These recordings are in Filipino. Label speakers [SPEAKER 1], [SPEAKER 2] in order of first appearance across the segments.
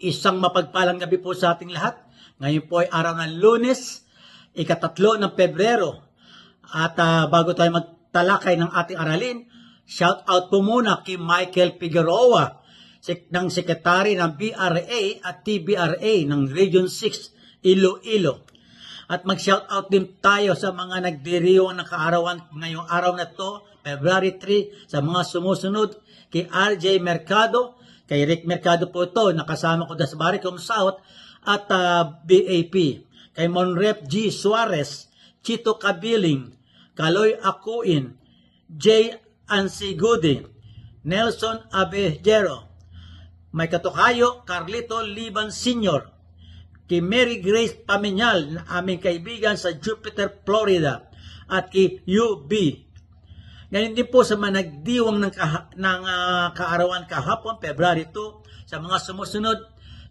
[SPEAKER 1] Isang mapagpalang gabi po sa ating lahat. Ngayon po ay araw ng Lunes, ika-3 ng Pebrero. At bago tayo magtalakay ng ating aralin, shout out po muna kay Michael Figueroa, ng Sekretary ng BRA at TBRA ng Region 6, Iloilo. At mag-shout out din tayo sa mga nagdiriwang ng kaarawan ngayong araw na to, February 3, sa mga sumusunod, kay RJ Mercado, kay Rick Mercado po ito, nakasama ko sa Baricom South at BAP. Kay Monrep G. Suarez, Chito Kabiling, Kaloy Akuin, J. Ansigudi, Nelson Abejero, may katukayo, Carlito Liban Sr., kay Mary Grace Pamiñal, na aming kaibigan sa Jupiter, Florida, at kay UB. Ngayon din po sa mga nagdiwang ng kaarawan kahapon, February 2, sa mga sumusunod,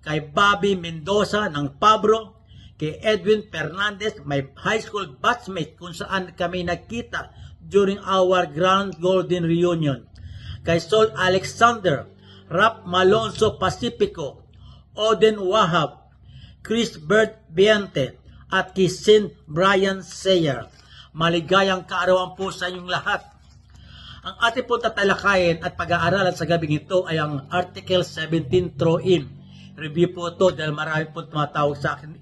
[SPEAKER 1] kay Bobby Mendoza ng Pabro, kay Edwin Fernandez, may high school batchmate kung saan kami nagkita during our Grand Golden Reunion, kay Sol Alexander, Rap Malonzo Pacifico, Oden Wahab, Chris Bert Biante, at kay Sin Brian Sayer. Maligayang kaarawan po sa inyong lahat. Ang ating po tatalakayin at pag-aaralan sa gabing ito ay ang Article 17 throw-in. Review po ito dahil marami po tumatawag sa akin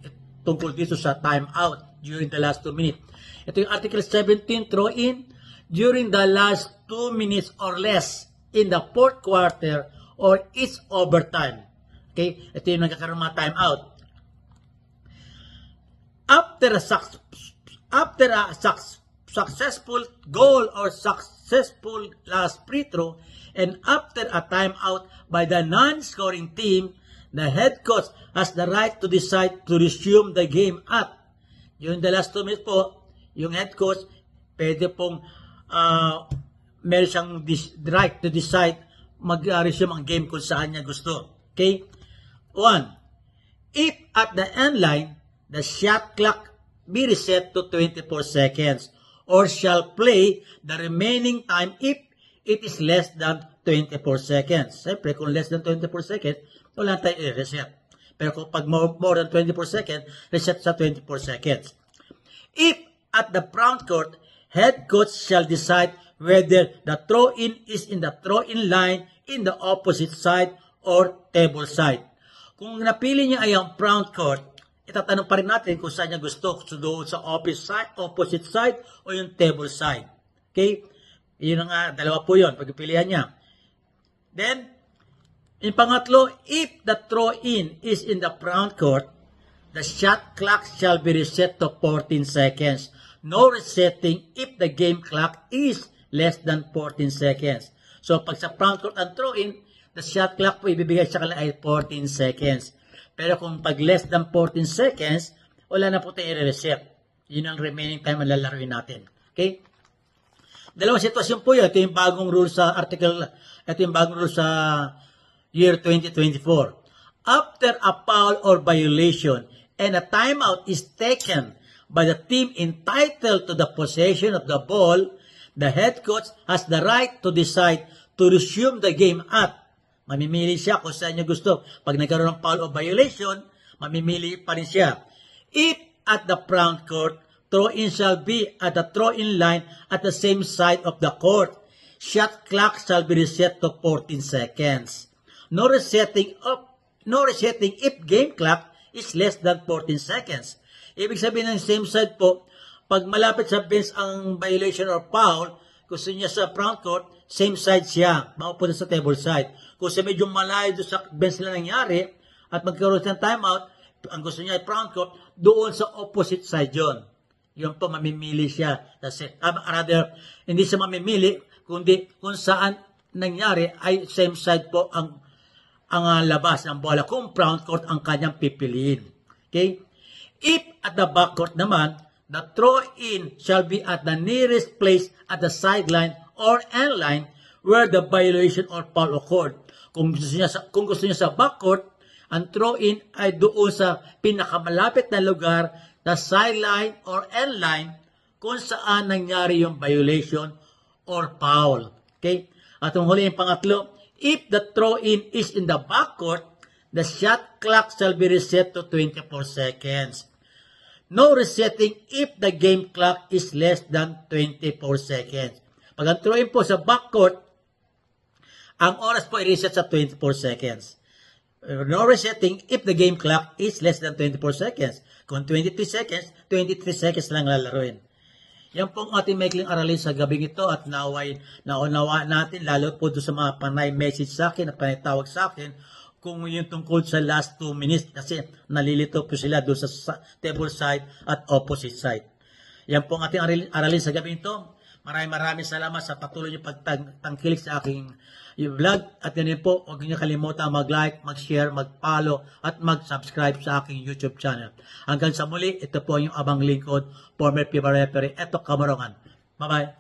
[SPEAKER 1] tungkol dito sa time out during the last 2 minutes. Ito yung Article 17 throw-in during the last 2 minutes or less in the fourth quarter or its overtime. Okay? Ito yung nagkakaroon mga time out. After a successful goal or successful last free throw, and after a timeout by the non-scoring team, the head coach has the right to decide to resume the game at. Yung the last 2 minutes po, yung head coach, pwede pong meron siyang right to decide mag-resume ang game kung saan niya gusto. Okay? 1. If at the end line, the shot clock be reset to 24 seconds, or shall play the remaining time if it is less than 24 seconds. Siyempre, kung less than 24 seconds, wala tayong i-reset. Pero kung pag more than 24 seconds, reset sa 24 seconds. If at the front court, head coach shall decide whether the throw-in is in the throw-in line in the opposite side or table side. Kung napili niya ay ang front court, itatanong pa rin natin kung saan niya gusto, doon sa opposite side o yung table side. Okay? Yun nga, dalawa po yun, pagpipilian niya. Then, yung pangatlo, if the throw-in is in the front court, the shot clock shall be reset to 14 seconds. No resetting if the game clock is less than 14 seconds. So, pag sa front court ang throw-in, the shot clock po ibibigay sa kanila ay 14 seconds. Pero kung pag less than 14 seconds, wala na po tayo i-reset. Yun ang remaining time ang lalaruin natin. Okay? Dalawang sitwasyon po yun. Ito yung bagong rule sa year 2024. After a foul or violation and a timeout is taken by the team entitled to the possession of the ball, the head coach has the right to decide to resume the game at. Mamimili siya kung saan niya gusto. Pag nagkaroon ng foul o violation, mamimili pa rin siya. If at the front court, throw-in shall be at the throw-in line at the same side of the court. Shot clock shall be reset to 14 seconds. No resetting if game clock is less than 14 seconds. Ibig sabihin ng same side po, pag malapit sa bench ang violation or foul, gusto niya sa front court, same side siya, maupunta sa table side. Kung sa medyo malayo doon sa bench na nangyari, at magkaroon ng timeout, ang gusto niya ay front court, doon sa opposite side yun. Yun po, mamimili siya. Rather, hindi siya mamimili, kundi kung saan nangyari ay same side po ang labas ng bola. Kung front court ang kanyang pipiliin. Okay? If at the back court naman, the throw-in shall be at the nearest place at the sideline or end line where the violation or foul occurred. Kung gusto niya sa backcourt, ang throw-in ay doon sa pinakamalapit na lugar, the sideline or end line, kung saan nangyari yung violation or foul. Okay? At ang huli yung pangatlo, if the throw-in is in the backcourt, the shot clock shall be reset to 24 seconds. No resetting if the game clock is less than 24 seconds. Pag ang throw-in po sa backcourt, ang oras po i-reset sa 24 seconds. No resetting if the game clock is less than 24 seconds. Kung 23 seconds, 23 seconds lang lalaroin. Yan po ang ating maikling aralin sa gabing ito at naunawa natin, lalo po doon sa mga panay message sa akin at panay tawag sa akin, kung yung tungkol sa last 2 minutes kasi nalilito po sila doon sa table side at opposite side. Yan po ang ating aralin sa gabing ito. Maraming salamat sa patuloy niyo pagtangkilik sa aking vlog. At yan po, huwag niyo kalimutan mag-like, mag-share, mag-follow, at mag-subscribe sa aking YouTube channel. Hanggang sa muli, ito po yung abang lingkod, former FIBA referee, eto Kamarongan. Bye-bye!